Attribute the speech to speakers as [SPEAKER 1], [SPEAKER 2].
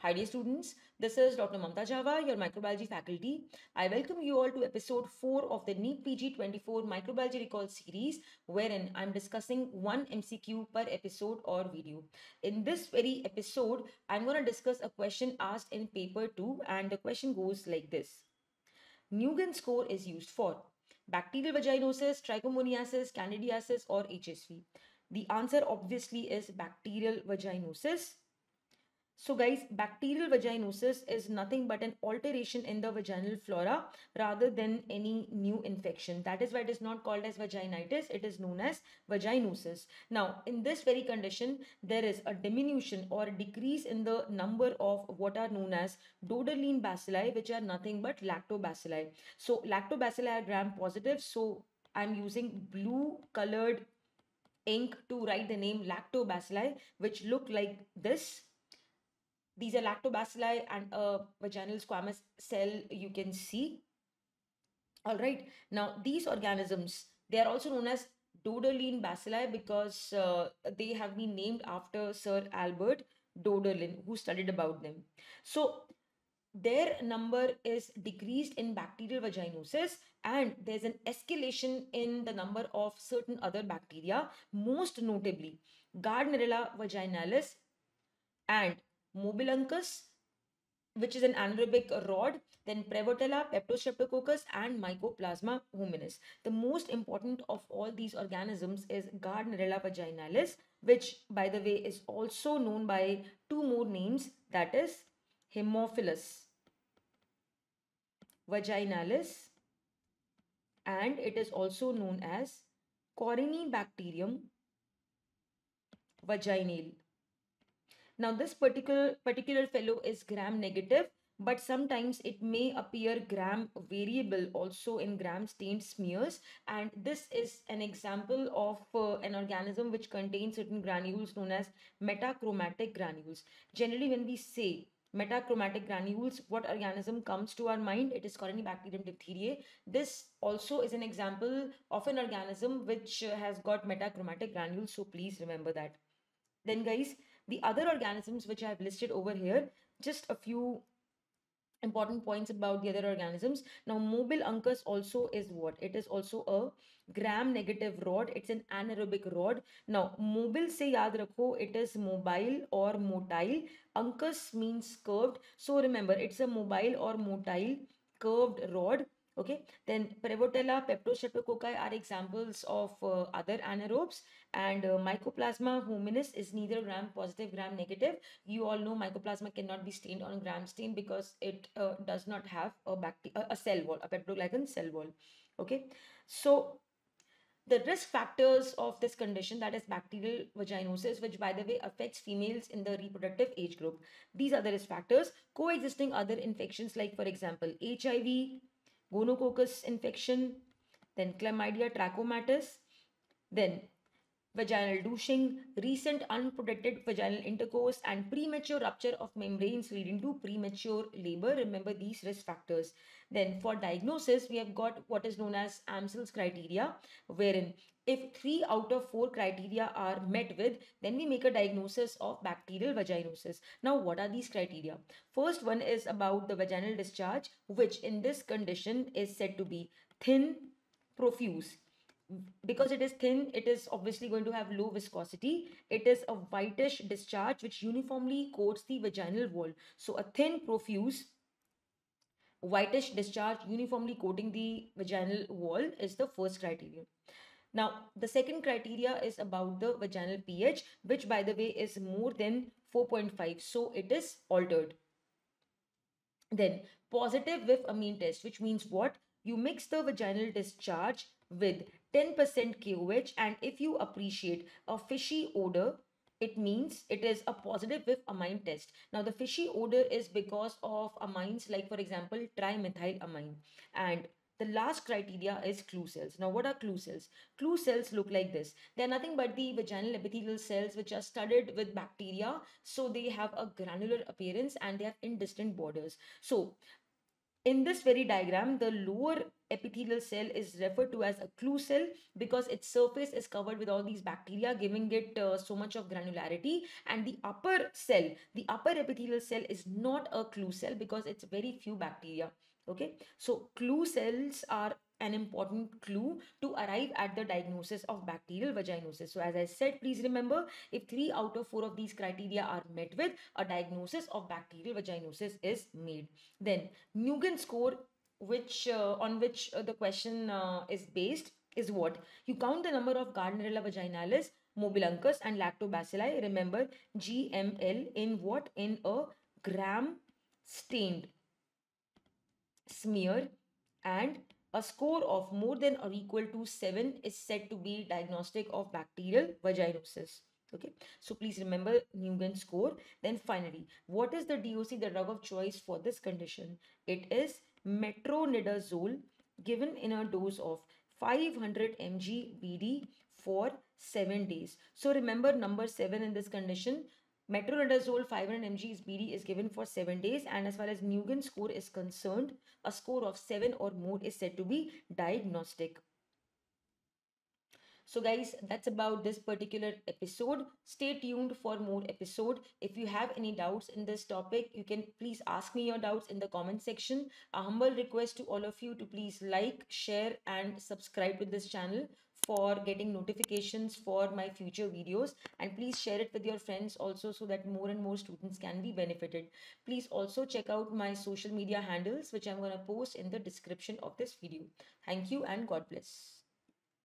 [SPEAKER 1] Hi dear students, this is Dr. Mamta Java, your microbiology faculty. I welcome you all to episode 4 of the NEET PG 24 Microbiology Recall series, wherein I'm discussing one MCQ per episode or video. In this very episode, I'm going to discuss a question asked in paper 2, and the question goes like this. Newgen score is used for bacterial vaginosis, trichomoniasis, candidiasis, or HSV. The answer obviously is bacterial vaginosis. So guys, bacterial vaginosis is nothing but an alteration in the vaginal flora rather than any new infection. That is why it is not called as vaginitis, it is known as vaginosis. Now, in this very condition, there is a diminution or a decrease in the number of what are known as doderline bacilli, which are nothing but lactobacilli. So lactobacilli are gram positive, so I'm using blue colored ink to write the name lactobacilli, which look like this. These are lactobacilli and a vaginal squamous cell you can see. All right. Now, these organisms, they are also known as Doderline bacilli because they have been named after Sir Albert Doderlin, who studied about them. So, their number is decreased in bacterial vaginosis, and there's an escalation in the number of certain other bacteria, most notably Gardnerella vaginalis and Mobiluncus, which is an anaerobic rod, then Prevotella, Peptostreptococcus, and Mycoplasma hominis. The most important of all these organisms is Gardnerella vaginalis, which, by the way, is also known by two more names, that is Haemophilus vaginalis, and it is also known as Corynebacterium vaginale. Now, this particular fellow is gram negative, but sometimes it may appear gram variable also in gram stained smears. And this is an example of an organism which contains certain granules known as metachromatic granules. Generally, when we say metachromatic granules, what organism comes to our mind? It is Corynebacterium diphtheriae. This also is an example of an organism which has got metachromatic granules, so please remember that. Then guys, the other organisms which I have listed over here, just a few important points about the other organisms. Now, mobile uncus also is what? It is also a gram negative rod. It's an anaerobic rod. Now, mobile se yaad rakho, it is mobile or motile. Uncus means curved. So remember, it's a mobile or motile curved rod. Okay, then Prevotella, Peptostreptococci are examples of other anaerobes, and Mycoplasma hominis is neither gram positive, gram negative. You all know Mycoplasma cannot be stained on gram stain because it does not have a cell wall, a peptidoglycan cell wall. Okay, so the risk factors of this condition, that is bacterial vaginosis, which by the way affects females in the reproductive age group. These are the risk factors. Coexisting other infections like, for example, HIV, gonococcus infection, then chlamydia trachomatis, then vaginal douching, recent unprotected vaginal intercourse, and premature rupture of membranes leading to premature labor. Remember these risk factors. Then for diagnosis, we have got what is known as Amsel's criteria, wherein if 3 out of 4 criteria are met with, then we make a diagnosis of bacterial vaginosis. Now, what are these criteria? First one is about the vaginal discharge, which in this condition is said to be thin, profuse. Because it is thin, it is obviously going to have low viscosity. It is a whitish discharge which uniformly coats the vaginal wall. So a thin, profuse, whitish discharge uniformly coating the vaginal wall is the first criterion. Now, the second criteria is about the vaginal pH, which by the way is more than 4.5. So it is altered. Then positive with amine test, which means what? You mix the vaginal discharge with 10% KOH, and if you appreciate a fishy odor, it means it is a positive with amine test. Now, the fishy odor is because of amines like, for example, trimethylamine. And the last criteria is clue cells. Now, what are clue cells? Clue cells look like this. They are nothing but the vaginal epithelial cells which are studded with bacteria. So they have a granular appearance and they have indistinct borders. So in this very diagram, the lower epithelial cell is referred to as a clue cell because its surface is covered with all these bacteria, giving it so much of granularity. And the upper cell, the upper epithelial cell, is not a clue cell because it's very few bacteria. Okay, so clue cells are an important clue to arrive at the diagnosis of bacterial vaginosis. So as I said, please remember, if 3 out of 4 of these criteria are met with, a diagnosis of bacterial vaginosis is made. Then Nugent score, which on which the question is based, is what? You count the number of Gardnerella vaginalis, Mobiluncus and Lactobacilli. Remember, GML in what? In a gram stained smear, and a score of more than or equal to 7 is said to be diagnostic of bacterial vaginosis. Okay, so please remember Nugent score. Then finally, what is the DOC, the drug of choice for this condition? It is metronidazole, given in a dose of 500 mg BD for 7 days. So remember number 7 in this condition. Metronidazole 500 mg BD is given for 7 days, and as far as Nugent score is concerned, a score of 7 or more is said to be diagnostic. So guys, that's about this particular episode. Stay tuned for more episode. If you have any doubts in this topic, you can please ask me your doubts in the comment section. A humble request to all of you to please like, share and subscribe to this channel for getting notifications for my future videos, and please share it with your friends also so that more and more students can be benefited. Please also check out my social media handles, which I'm going to post in the description of this video. Thank you and God bless.